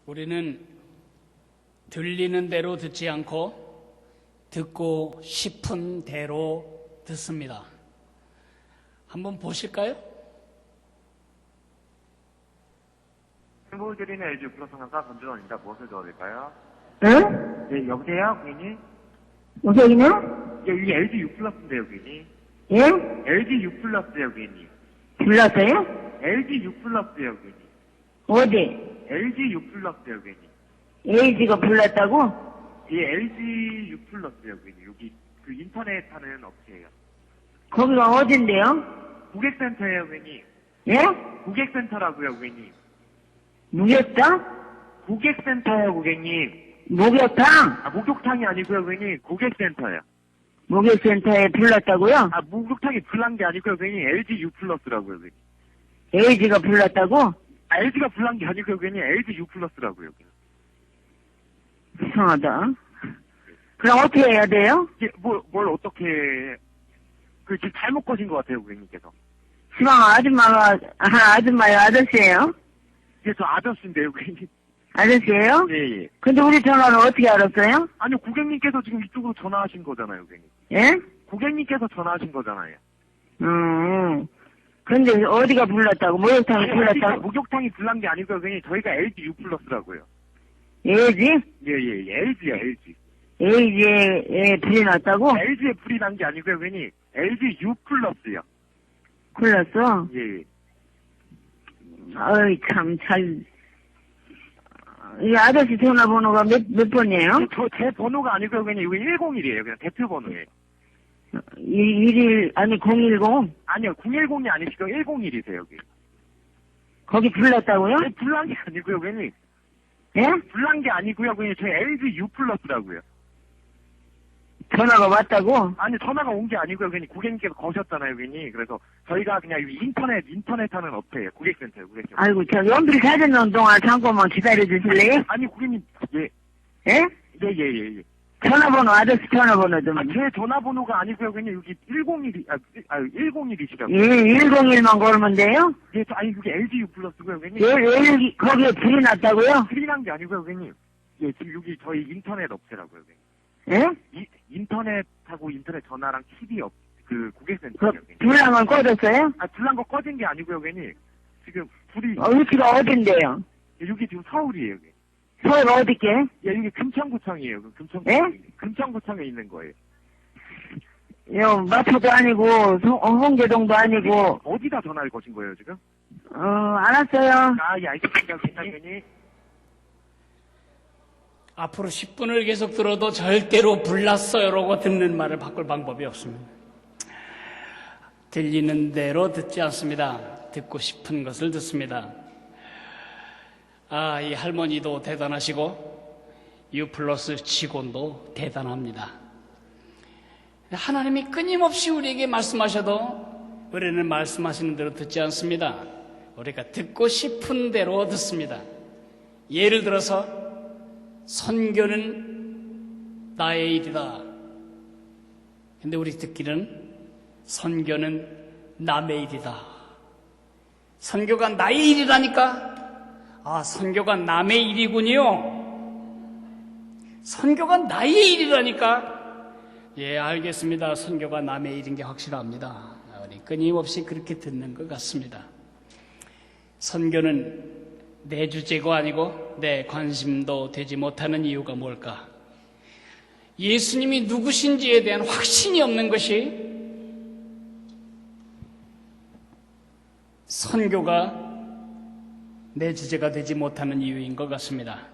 우리는 들리는 대로 듣지 않고 듣고 싶은 대로 듣습니다. 한번 보실까요? 행복드리는 LG 플러스 상사 권준원입니다. 무엇을 도와드릴까요? 응? 네, 여보세요, 고객님? 여기는? 예, 여기 LG U 플러스인데요, 고객님. 예? LG U 플러스요, 고객님. 불렀어요? LG U 플러스요, 고객님. 어디? LG U 플러스요, 고객님. LG가 불렀다고? 예, LG U 플러스요, 고객님. 여기 그 인터넷 하는 업체예요. 거기가 어딘데요? 고객센터예요, 고객님. 예? 고객센터라고요, 고객님. 무역당? 고객센터요, 고객님. 목욕탕? 아, 목욕탕이 아니고요, 고객님. 고객센터요. 목욕센터에 불렀다고요? 아, 목욕탕이 불난 게 아니고요, 고객님. LG U 플러스라고요, 고객님. LG가 불렀다고? 아, LG가 불난 게 아니고요, 고객님. LG U 플러스라고요, 고객님. 이상하다. 그럼 어떻게 해야 돼요? 이게 뭘 어떻게, 지금 잘못 거신 것 같아요, 고객님께서. 시방 아줌마요, 아저씨예요? 이게 저 아저씨인데요, 고객님. 아저씨예요? 예, 예. 근데 우리 전화를 어떻게 알았어요? 아니요, 고객님께서 지금 이쪽으로 전화하신 거잖아요, 고객님. 예? 고객님께서 전화하신 거잖아요. 근데 어디가 불렀다고? 목욕탕이 불렀다고? 목욕탕이 불난 게 아니고요, 고객님. 저희가 LG U 플러스라고요. LG? 예, 예, 예. LG요, LG. LG에 불이 났다고? LG에 불이 난 게 아니고요, 고객님. LG U 플러스요. 불렀어? 예, 예. 어이, 참, 이 아저씨 전화번호가 몇 번이에요? 제 번호가 아니고요, 고객님. 이거 101이에요. 그냥 대표 번호예요. 1일, 아니, 010? 아니요, 010이 아니시고 101이세요, 여기. 거기 불렀다고요? 불난 게 아니고요, 고객님. 예? 불난 게 아니고요, 고객님. 저희 LG U 플러스라고요. 전화가 왔다고? 아니, 전화가 온 게 아니고요, 고객님. 고객님께서 거셨잖아요, 고객님. 그래서 저희가 그냥 인터넷 하는 업체예요. 고객센터예요, 고객센터. 아이고, 저 연필 찾아놓은 동안 잠깐만 기다려 주실래요? 아니, 고객님, 예. 예? 예, 예, 예, 예. 전화번호, 아저씨 전화번호 좀. 제 전화번호가 아니고요, 고객님. 여기 101이시라고요. 예, 101만 걸으면 돼요? 예, 아니, 그게 LG U 플러스고요, 고객님. 예, 거기에 불이 났다고요? 틀이 난 게 아니고요, 고객님. 예, 지금 여기 저희 인터넷 업체라고요, 고객님. 예? 인터넷하고 인터넷 전화랑 TV 고객센터요, 그, 고객님. 불난 건 꺼졌어요? 아, 불난 거 꺼진 게 아니고요, 고객님. 지금 불이, 위치가 어딘데요? 여기 지금 서울이에요, 여기. 서울 어디게? 예, 여기 금천구청이에요, 예? 금천구청에 있는 거예요. 요, 마포도 아니고, 홍계동도 아니고, 어디다 전화를 거신 거예요, 지금? 알았어요. 아, 예, 알겠습니다, 고객님. 앞으로 10분을 계속 들어도 절대로 불났어요라고 듣는 말을 바꿀 방법이 없습니다. 들리는 대로 듣지 않습니다. 듣고 싶은 것을 듣습니다. 이 할머니도 대단하시고 U 플러스 직원도 대단합니다. 하나님이 끊임없이 우리에게 말씀하셔도 우리는 말씀하시는 대로 듣지 않습니다. 우리가 듣고 싶은 대로 듣습니다. 예를 들어서 선교는 나의 일이다. 근데 우리 듣기는 선교는 남의 일이다. 선교가 나의 일이라니까? 선교가 남의 일이군요. 선교가 나의 일이라니까? 예, 알겠습니다. 선교가 남의 일인 게 확실합니다. 우리 끊임없이 그렇게 듣는 것 같습니다. 선교는 내 주제가 아니고 내 관심도 되지 못하는 이유가 뭘까? 예수님이 누구신지에 대한 확신이 없는 것이 선교가 내 주제가 되지 못하는 이유인 것 같습니다.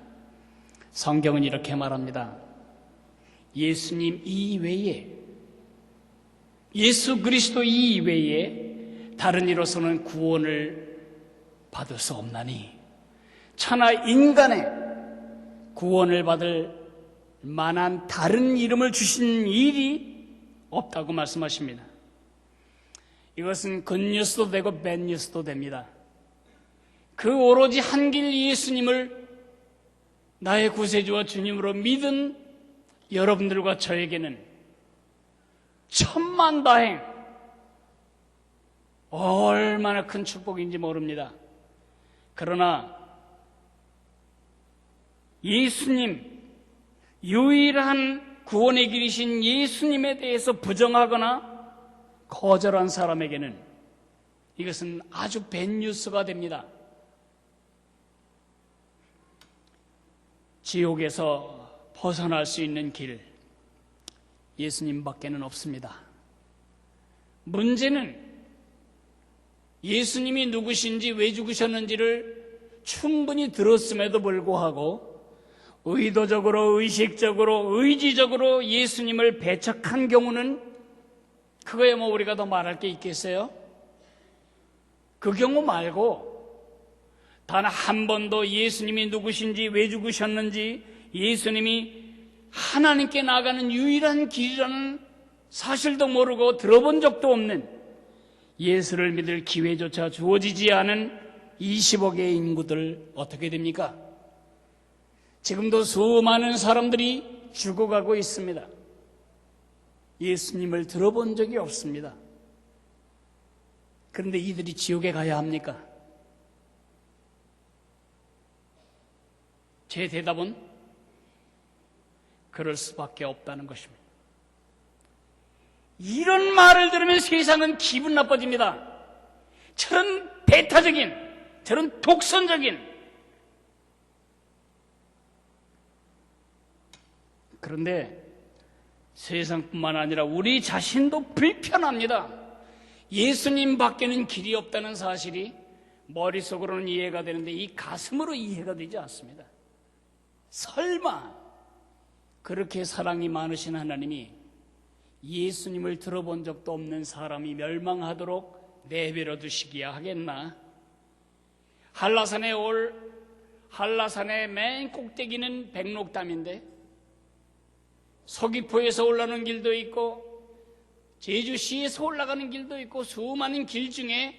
성경은 이렇게 말합니다. 예수님 이외에, 예수 그리스도 이외에 다른 이로서는 구원을 받을 수 없나니 천하 인간의 구원을 받을 만한 다른 이름을 주신 일이 없다고 말씀하십니다. 이것은 굿뉴스도 되고 배뉴스도 됩니다. 그 오로지 한 길 예수님을 나의 구세주와 주님으로 믿은 여러분들과 저에게는 천만다행, 얼마나 큰 축복인지 모릅니다. 그러나 예수님, 유일한 구원의 길이신 예수님에 대해서 부정하거나 거절한 사람에게는 이것은 아주 뱃뉴스가 됩니다. 지옥에서 벗어날 수 있는 길, 예수님밖에는 없습니다. 문제는 예수님이 누구신지 왜 죽으셨는지를 충분히 들었음에도 불구하고 의도적으로, 의식적으로, 의지적으로 예수님을 배척한 경우는 그거야 뭐 우리가 더 말할 게 있겠어요? 그 경우 말고 단 한 번도 예수님이 누구신지 왜 죽으셨는지 예수님이 하나님께 나가는 유일한 길이라는 사실도 모르고 들어본 적도 없는, 예수를 믿을 기회조차 주어지지 않은 20억의 인구들 어떻게 됩니까? 지금도 수많은 사람들이 죽어가고 있습니다. 예수님을 들어본 적이 없습니다. 그런데 이들이 지옥에 가야 합니까? 제 대답은 그럴 수밖에 없다는 것입니다. 이런 말을 들으면 세상은 기분 나빠집니다. 저런 배타적인, 저런 독선적인, 그런데 세상뿐만 아니라 우리 자신도 불편합니다. 예수님 밖에는 길이 없다는 사실이 머릿속으로는 이해가 되는데 이 가슴으로 이해가 되지 않습니다. 설마 그렇게 사랑이 많으신 하나님이 예수님을 들어본 적도 없는 사람이 멸망하도록 내버려 두시기야 하겠나? 한라산의 맨 꼭대기는 백록담인데 서귀포에서 올라가는 길도 있고 제주시에서 올라가는 길도 있고 수많은 길 중에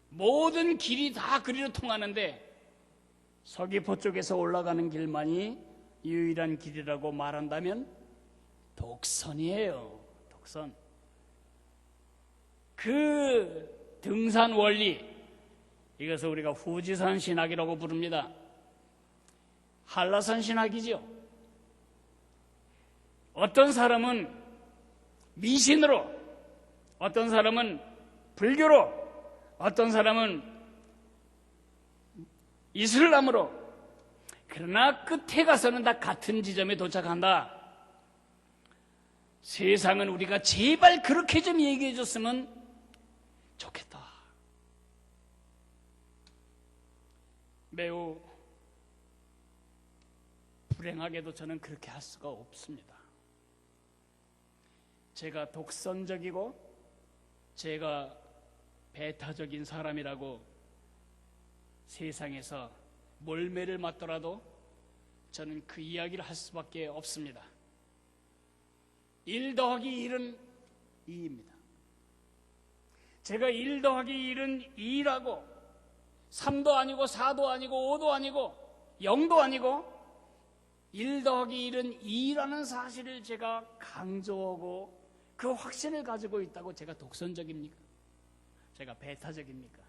모든 길이 다 그리로 통하는데 서귀포 쪽에서 올라가는 길만이 유일한 길이라고 말한다면 독선이에요. 독선. 그 등산 원리, 이것을 우리가 후지산 신학이라고 부릅니다. 한라산 신학이죠. 어떤 사람은 미신으로, 어떤 사람은 불교로, 어떤 사람은 이슬람으로, 그러나 끝에 가서는 다 같은 지점에 도착한다. 세상은 우리가 제발 그렇게 좀 얘기해 줬으면 좋겠다. 매우 불행하게도 저는 그렇게 할 수가 없습니다. 제가 독선적이고 제가 배타적인 사람이라고 세상에서 몰매를 맞더라도 저는 그 이야기를 할 수밖에 없습니다. 1 더하기 1은 2입니다. 제가 1 더하기 1은 2라고 3도 아니고 4도 아니고 5도 아니고 0도 아니고 1 더하기 1은 2라는 사실을 제가 강조하고 그 확신을 가지고 있다고 제가 독선적입니까? 제가 배타적입니까?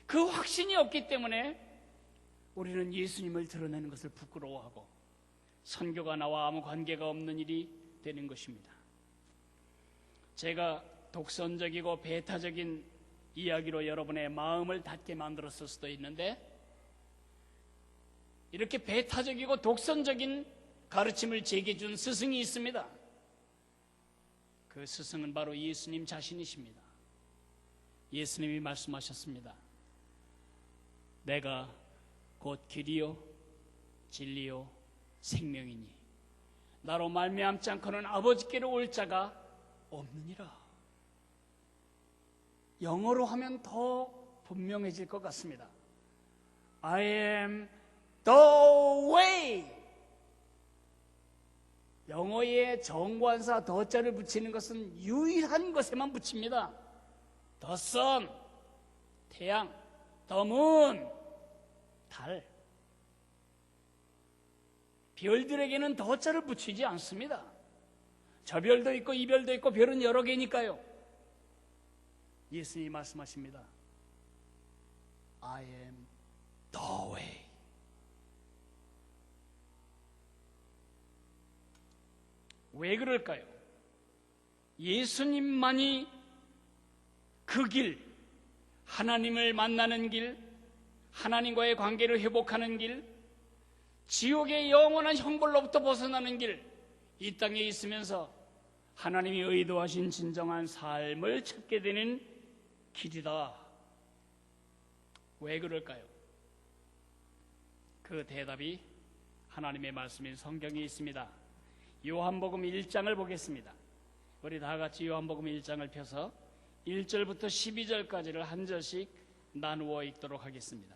그 확신이 없기 때문에 우리는 예수님을 드러내는 것을 부끄러워하고 선교가 나와 아무 관계가 없는 일이 되는 것입니다. 제가 독선적이고 배타적인 이야기로 여러분의 마음을 닫게 만들었을 수도 있는데 이렇게 배타적이고 독선적인 가르침을 제게 준 스승이 있습니다. 그 스승은 바로 예수님 자신이십니다. 예수님이 말씀하셨습니다. 내가 곧 길이요 진리요 생명이니 나로 말미암지 않고는 아버지께로 올 자가 없느니라. 영어로 하면 더 분명해질 것 같습니다. I am the way. 영어에 정관사 더자를 붙이는 것은 유일한 것에만 붙입니다. The sun, 태양, the moon, 달. 별들에게는 더자를 붙이지 않습니다. 저 별도 있고 이 별도 있고 별은 여러 개니까요. 예수님이 말씀하십니다. I am the way. 왜 그럴까요? 예수님만이 그 길, 하나님을 만나는 길, 하나님과의 관계를 회복하는 길, 지옥의 영원한 형벌로부터 벗어나는 길, 이 땅에 있으면서 하나님이 의도하신 진정한 삶을 찾게 되는 길이다. 왜 그럴까요? 그 대답이 하나님의 말씀인 성경에 있습니다. 요한복음 1장을 보겠습니다. 우리 다 같이 요한복음 1장을 펴서 1절부터 12절까지를 한 절씩 나누어 읽도록 하겠습니다.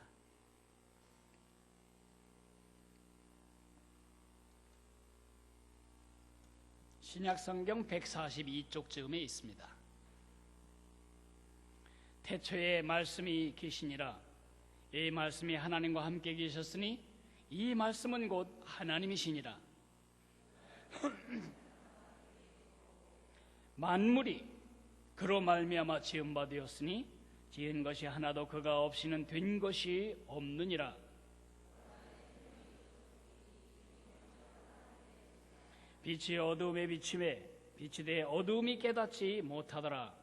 신약성경 142쪽쯤에 있습니다. 태초에 말씀이 계시니라. 이 말씀이 하나님과 함께 계셨으니 이 말씀은 곧 하나님이시니라. 만물이 그로 말미암아 지은 바 되었으니 지은 것이 하나도 그가 없이는 된 것이 없느니라. 빛이 어두움에 비침에 빛이 되 어두움이 깨닫지 못하더라.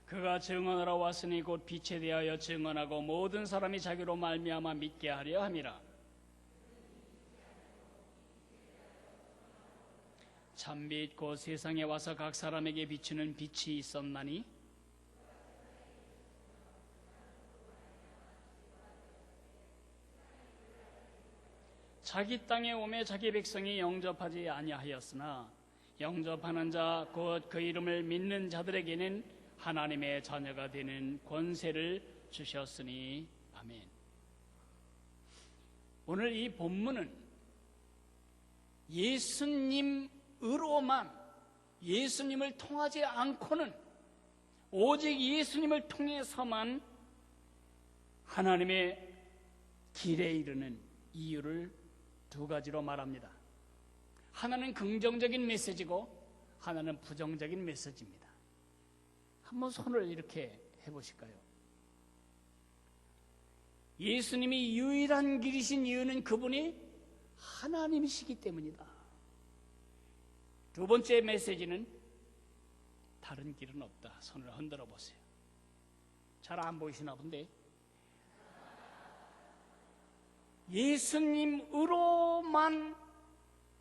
그가 증언하러 왔으니 곧 빛에 대하여 증언하고 모든 사람이 자기로 말미암아 믿게 하려 함이라. 참빛 곧 세상에 와서 각 사람에게 비추는 빛이 있었나니 자기 땅에 오매 자기 백성이 영접하지 아니하였으나 영접하는 자 곧 그 이름을 믿는 자들에게는 하나님의 자녀가 되는 권세를 주셨으니 아멘. 오늘 이 본문은 예수님으로만, 예수님을 통하지 않고는, 오직 예수님을 통해서만 하나님의 길에 이르는 이유를 두 가지로 말합니다. 하나는 긍정적인 메시지고 하나는 부정적인 메시지입니다. 한번 손을 이렇게 해보실까요? 예수님이 유일한 길이신 이유는 그분이 하나님이시기 때문이다. 두 번째 메시지는 다른 길은 없다. 손을 흔들어 보세요. 잘 안 보이시나 본데, 예수님으로만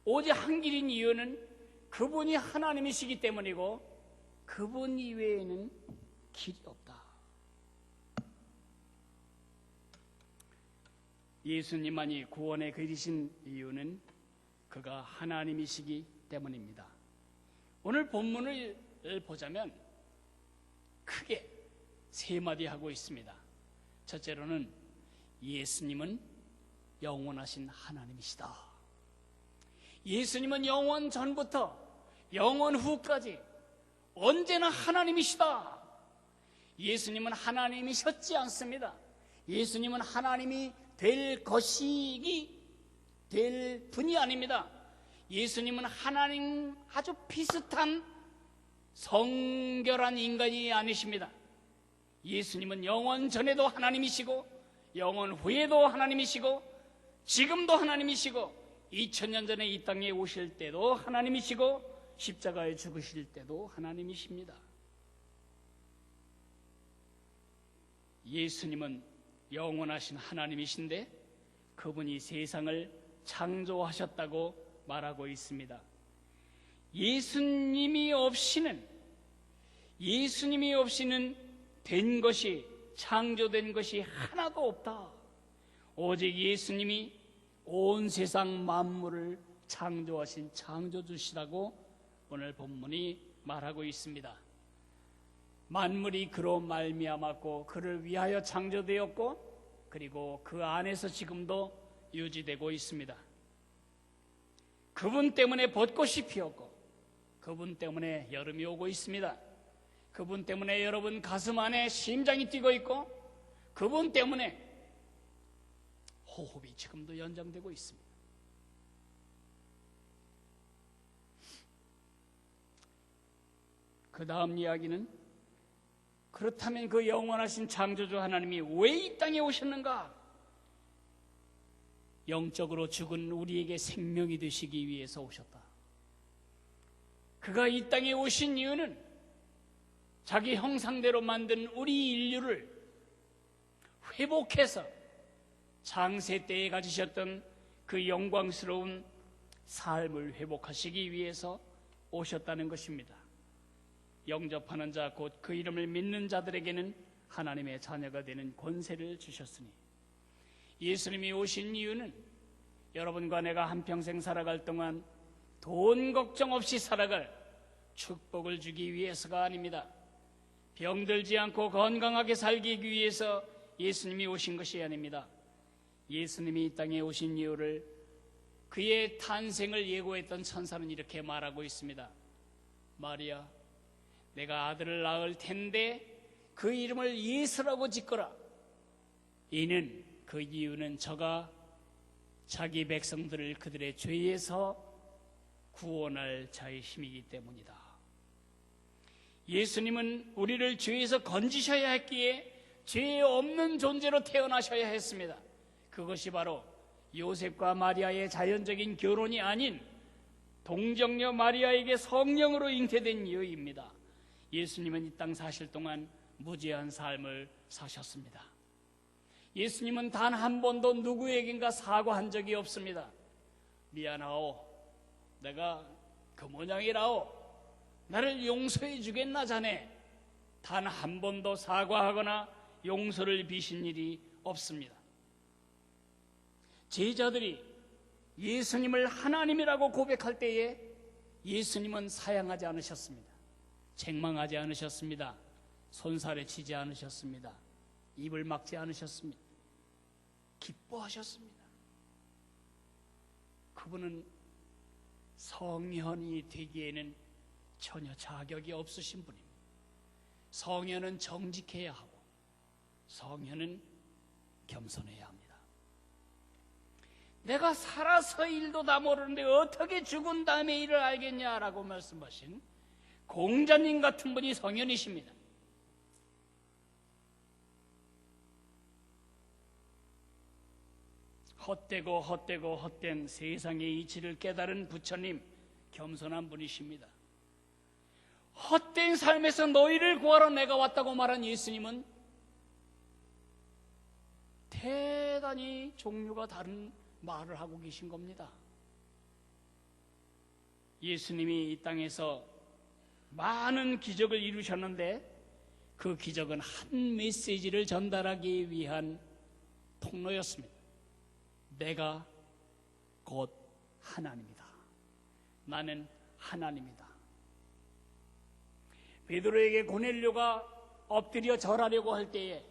오직 한 길인 이유는 그분이 하나님이시기 때문이고 그분 이외에는 길이 없다. 예수님만이 구원의 길이신 이유는 그가 하나님이시기 때문입니다. 오늘 본문을 보자면 크게 세 마디 하고 있습니다. 첫째로는 예수님은 영원하신 하나님이시다. 예수님은 영원 전부터 영원 후까지 언제나 하나님이시다. 예수님은 하나님이셨지 않습니다. 예수님은 하나님이 될 분이 아닙니다. 예수님은 하나님 아주 비슷한 성결한 인간이 아니십니다. 예수님은 영원 전에도 하나님이시고 영원 후에도 하나님이시고 지금도 하나님이시고 2000년 전에 이 땅에 오실 때도 하나님이시고 십자가에 죽으실 때도 하나님이십니다. 예수님은 영원하신 하나님이신데 그분이 세상을 창조하셨다고 말하고 있습니다. 예수님이 없이는 된 것이, 창조된 것이 하나도 없다. 오직 예수님이 온 세상 만물을 창조하신 창조주시라고 오늘 본문이 말하고 있습니다. 만물이 그로 말미암았고 그를 위하여 창조되었고 그리고 그 안에서 지금도 유지되고 있습니다. 그분 때문에 벚꽃이 피었고 그분 때문에 여름이 오고 있습니다. 그분 때문에 여러분 가슴 안에 심장이 뛰고 있고 그분 때문에 호흡이 지금도 연장되고 있습니다. 그 다음 이야기는 그렇다면 그 영원하신 창조주 하나님이 왜 이 땅에 오셨는가? 영적으로 죽은 우리에게 생명이 되시기 위해서 오셨다. 그가 이 땅에 오신 이유는 자기 형상대로 만든 우리 인류를 회복해서 창세 때에 가지셨던 그 영광스러운 삶을 회복하시기 위해서 오셨다는 것입니다. 영접하는 자 곧 그 이름을 믿는 자들에게는 하나님의 자녀가 되는 권세를 주셨으니, 예수님이 오신 이유는 여러분과 내가 한평생 살아갈 동안 돈 걱정 없이 살아갈 축복을 주기 위해서가 아닙니다. 병들지 않고 건강하게 살기 위해서 예수님이 오신 것이 아닙니다. 예수님이 이 땅에 오신 이유를 그의 탄생을 예고했던 천사는 이렇게 말하고 있습니다. 마리아, 내가 아들을 낳을 텐데 그 이름을 예수라고 짓거라. 이는 그 이유는 저가 자기 백성들을 그들의 죄에서 구원할 자의 힘이기 때문이다. 예수님은 우리를 죄에서 건지셔야 했기에 죄 없는 존재로 태어나셔야 했습니다. 그것이 바로 요셉과 마리아의 자연적인 결혼이 아닌 동정녀 마리아에게 성령으로 잉태된 이유입니다. 예수님은 이 땅 사실 동안 무죄한 삶을 사셨습니다. 예수님은 단 한 번도 누구에겐가 사과한 적이 없습니다. 미안하오, 내가 그 모양이라오, 나를 용서해 주겠나 자네. 단 한 번도 사과하거나 용서를 비신 일이 없습니다. 제자들이 예수님을 하나님이라고 고백할 때에 예수님은 사양하지 않으셨습니다. 책망하지 않으셨습니다. 손살에 치지 않으셨습니다. 입을 막지 않으셨습니다. 기뻐하셨습니다. 그분은 성현이 되기에는 전혀 자격이 없으신 분입니다. 성현은 정직해야 하고 성현은 겸손해야 합니다. 내가 살아서 일도 다 모르는데 어떻게 죽은 다음에 일을 알겠냐라고 말씀하신 공자님 같은 분이 성현이십니다. 헛된 세상의 이치를 깨달은 부처님, 겸손한 분이십니다. 헛된 삶에서 너희를 구하러 내가 왔다고 말한 예수님은 대단히 종류가 다른 말을 하고 계신 겁니다. 예수님이 이 땅에서 많은 기적을 이루셨는데 그 기적은 한 메시지를 전달하기 위한 통로였습니다. 내가 곧 하나님이다. 나는 하나님이다. 베드로에게 고넬료가 엎드려 절하려고 할 때에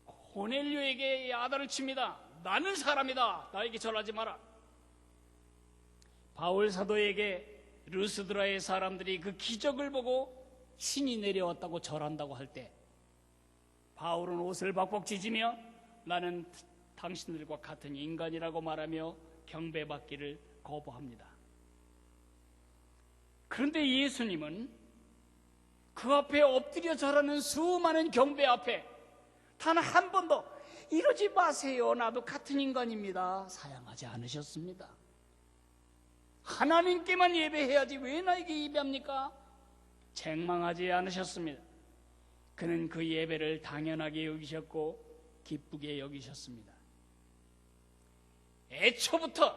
고넬료에게 야단을 칩니다. 나는 사람이다. 나에게 절하지 마라. 바울 사도에게 루스드라의 사람들이 그 기적을 보고 신이 내려왔다고 절한다고 할 때 바울은 옷을 박박 찢으며 나는 당신들과 같은 인간이라고 말하며 경배받기를 거부합니다. 그런데 예수님은 그 앞에 엎드려 절하는 수많은 경배 앞에 단 한 번도 이러지 마세요, 나도 같은 인간입니다, 사양하지 않으셨습니다. 하나님께만 예배해야지 왜 나에게 예배합니까? 책망하지 않으셨습니다. 그는 그 예배를 당연하게 여기셨고 기쁘게 여기셨습니다. 애초부터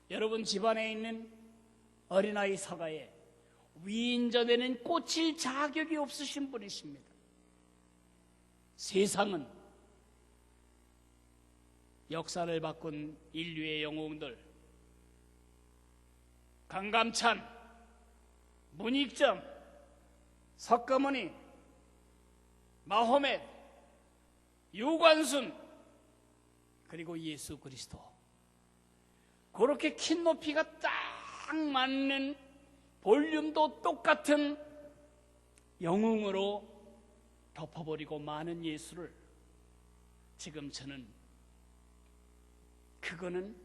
여러분 집안에 있는 어린아이 서가에 위인전에는 꽂힐 자격이 없으신 분이십니다. 세상은 역사를 바꾼 인류의 영웅들, 강감찬, 문익점, 석가모니, 마호멧, 유관순, 그리고 예수 그리스도, 그렇게 키 높이가 딱 맞는 볼륨도 똑같은 영웅으로 덮어버리고 많은 예수를 지금 저는 그거는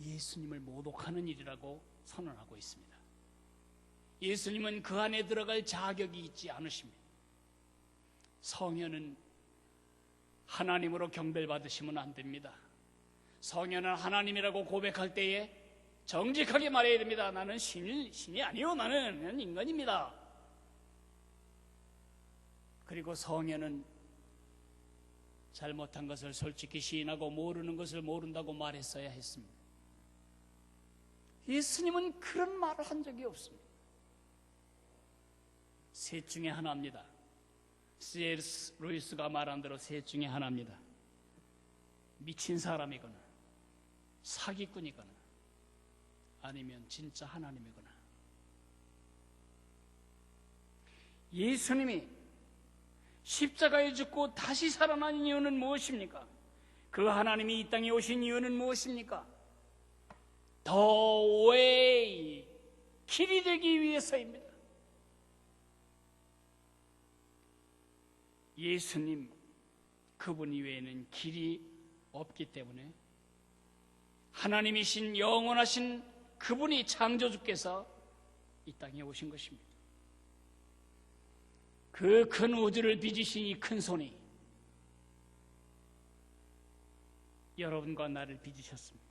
예수님을 모독하는 일이라고 선언하고 있습니다. 예수님은 그 안에 들어갈 자격이 있지 않으십니다. 성현은 하나님으로 경배받으시면 안 됩니다. 성현은 하나님이라고 고백할 때에 정직하게 말해야 됩니다. 나는 신이 아니요, 나는 인간입니다. 그리고 성현은 잘못한 것을 솔직히 시인하고 모르는 것을 모른다고 말했어야 했습니다. 예수님은 그런 말을 한 적이 없습니다. 셋 중에 하나입니다. C.S. 루이스가 말한 대로 셋 중에 하나입니다. 미친 사람이거나 사기꾼이거나 아니면 진짜 하나님이거나. 예수님이 십자가에 죽고 다시 살아난 이유는 무엇입니까? 그 하나님이 이 땅에 오신 이유는 무엇입니까? The way, 길이 되기 위해서입니다. 예수님 그분 이외에는 길이 없기 때문에 하나님이신 영원하신 그분이 창조주께서 이 땅에 오신 것입니다. 그 큰 우주를 빚으신 이 큰 손이 여러분과 나를 빚으셨습니다.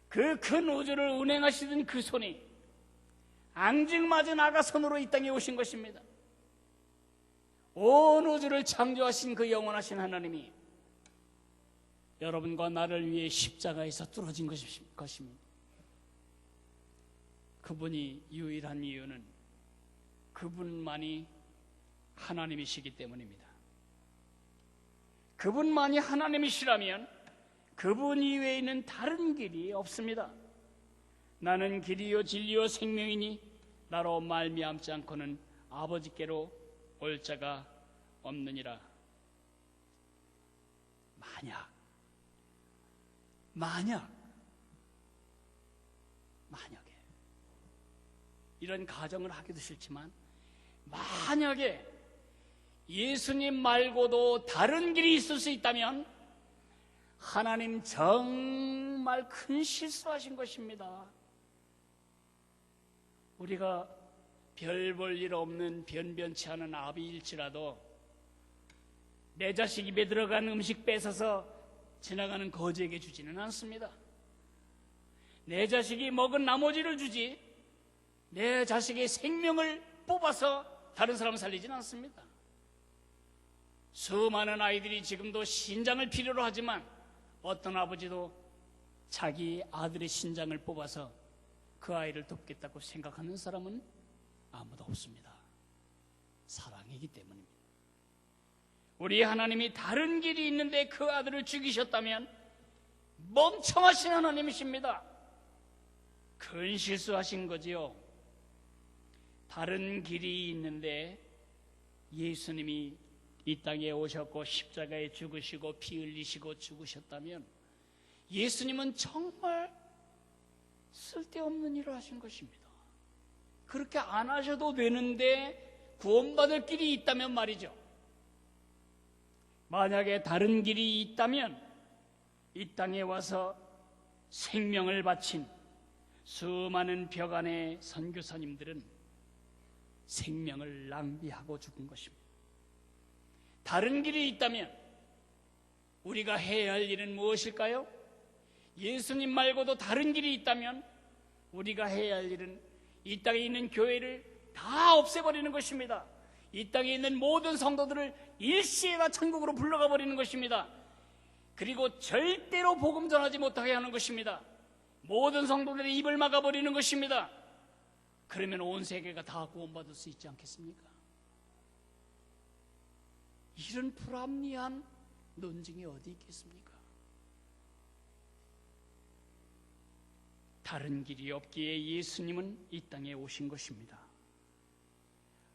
그 큰 우주를 운행하시던 그 손이 앙증맞은 아가손으로 이 땅에 오신 것입니다. 온 우주를 창조하신 그 영원하신 하나님이 여러분과 나를 위해 십자가에서 뚫어진 것입니다. 그분이 유일한 이유는 그분만이 하나님이시기 때문입니다. 그분만이 하나님이시라면 그분 이외에는 다른 길이 없습니다. 나는 길이요 진리요 생명이니 나로 말미암지 않고는 아버지께로 올 자가 없느니라. 만약에 이런 가정을 하기도 싫지만 만약에 예수님 말고도 다른 길이 있을 수 있다면 하나님 정말 큰 실수하신 것입니다. 우리가 별 볼 일 없는 변변치 않은 아비일지라도 내 자식 입에 들어간 음식 뺏어서 지나가는 거지에게 주지는 않습니다. 내 자식이 먹은 나머지를 주지 내 자식의 생명을 뽑아서 다른 사람을 살리지는 않습니다. 수많은 아이들이 지금도 신장을 필요로 하지만 어떤 아버지도 자기 아들의 신장을 뽑아서 그 아이를 돕겠다고 생각하는 사람은 아무도 없습니다. 사랑이기 때문입니다. 우리 하나님이 다른 길이 있는데 그 아들을 죽이셨다면 멍청하신 하나님이십니다. 큰 실수하신 거지요. 다른 길이 있는데 예수님이 이 땅에 오셨고 십자가에 죽으시고 피 흘리시고 죽으셨다면 예수님은 정말 쓸데없는 일을 하신 것입니다. 그렇게 안 하셔도 되는데 구원받을 길이 있다면 말이죠. 만약에 다른 길이 있다면 이 땅에 와서 생명을 바친 수많은 벽안의 선교사님들은 생명을 낭비하고 죽은 것입니다. 다른 길이 있다면 우리가 해야 할 일은 무엇일까요? 예수님 말고도 다른 길이 있다면 우리가 해야 할 일은 이 땅에 있는 교회를 다 없애버리는 것입니다. 이 땅에 있는 모든 성도들을 일시에 다 천국으로 불러가 버리는 것입니다. 그리고 절대로 복음 전하지 못하게 하는 것입니다. 모든 성도들의 입을 막아버리는 것입니다. 그러면 온 세계가 다 구원받을 수 있지 않겠습니까? 이런 불합리한 논증이 어디 있겠습니까? 다른 길이 없기에 예수님은 이 땅에 오신 것입니다.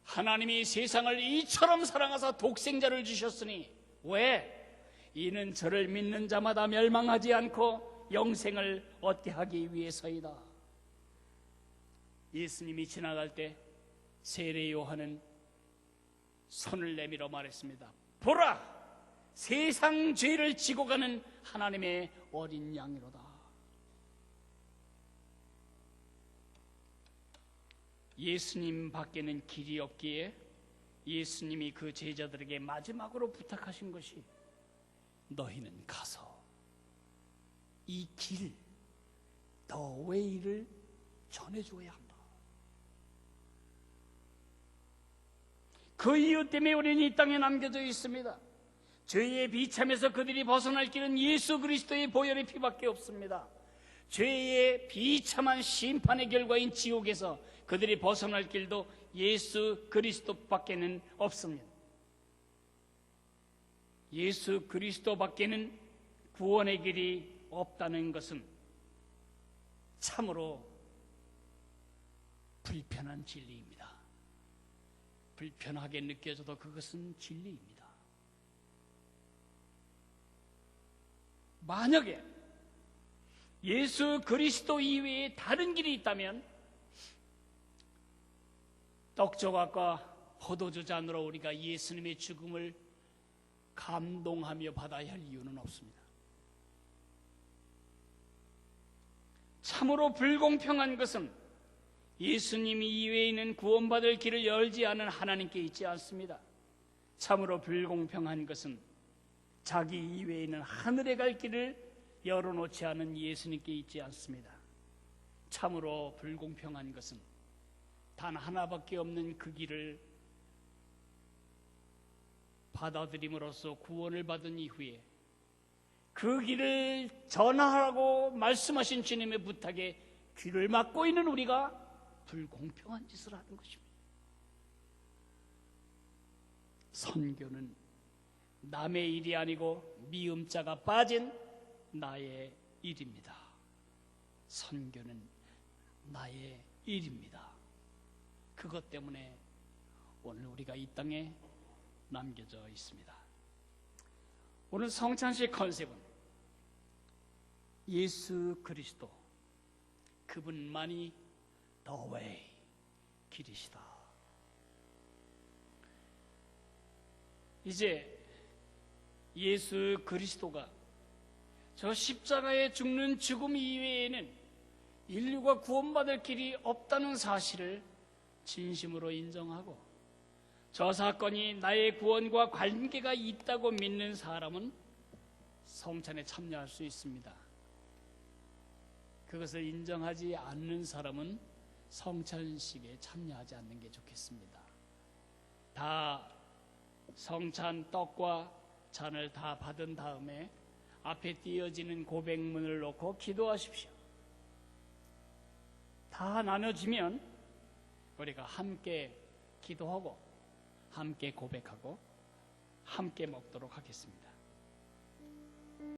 하나님이 세상을 이처럼 사랑하사 독생자를 주셨으니 왜? 이는 저를 믿는 자마다 멸망하지 않고 영생을 얻게 하기 위해서이다. 예수님이 지나갈 때 세례 요한은 손을 내밀어 말했습니다. 보라! 세상 죄를 지고 가는 하나님의 어린 양이로다. 예수님 밖에는 길이 없기에 예수님이 그 제자들에게 마지막으로 부탁하신 것이 너희는 가서 이 길, 더 웨이를 전해줘야 한다. 그 이유 때문에 우리는 이 땅에 남겨져 있습니다. 죄의 비참에서 그들이 벗어날 길은 예수 그리스도의 보혈의 피밖에 없습니다. 죄의 비참한 심판의 결과인 지옥에서 그들이 벗어날 길도 예수 그리스도밖에는 없습니다. 예수 그리스도밖에는 구원의 길이 없다는 것은 참으로 불편한 진리입니다. 불편하게 느껴져도 그것은 진리입니다. 만약에 예수 그리스도 이외에 다른 길이 있다면 떡조각과 포도주 잔으로 우리가 예수님의 죽음을 감동하며 받아야 할 이유는 없습니다. 참으로 불공평한 것은 예수님 이외에는 구원받을 길을 열지 않은 하나님께 있지 않습니다. 참으로 불공평한 것은 자기 이외에는 하늘에 갈 길을 열어놓지 않은 예수님께 있지 않습니다. 참으로 불공평한 것은 단 하나밖에 없는 그 길을 받아들임으로써 구원을 받은 이후에 그 길을 전하라고 말씀하신 주님의 부탁에 귀를 막고 있는 우리가 불공평한 짓을 하는 것입니다. 선교는 남의 일이 아니고 미음자가 빠진 나의 일입니다. 선교는 나의 일입니다. 그것 때문에 오늘 우리가 이 땅에 남겨져 있습니다. 오늘 성찬식 컨셉은 예수 그리스도, 그분만이 The way, 길이시다. 이제 예수 그리스도가 저 십자가에 죽는 죽음 이외에는 인류가 구원받을 길이 없다는 사실을 진심으로 인정하고 저 사건이 나의 구원과 관계가 있다고 믿는 사람은 성찬에 참여할 수 있습니다. 그것을 인정하지 않는 사람은 성찬식에 참여하지 않는 게 좋겠습니다. 다 성찬 떡과 잔을 다 받은 다음에 앞에 띄어지는 고백문을 놓고 기도하십시오. 다 나눠지면 우리가 함께 기도하고 함께 고백하고 함께 먹도록 하겠습니다.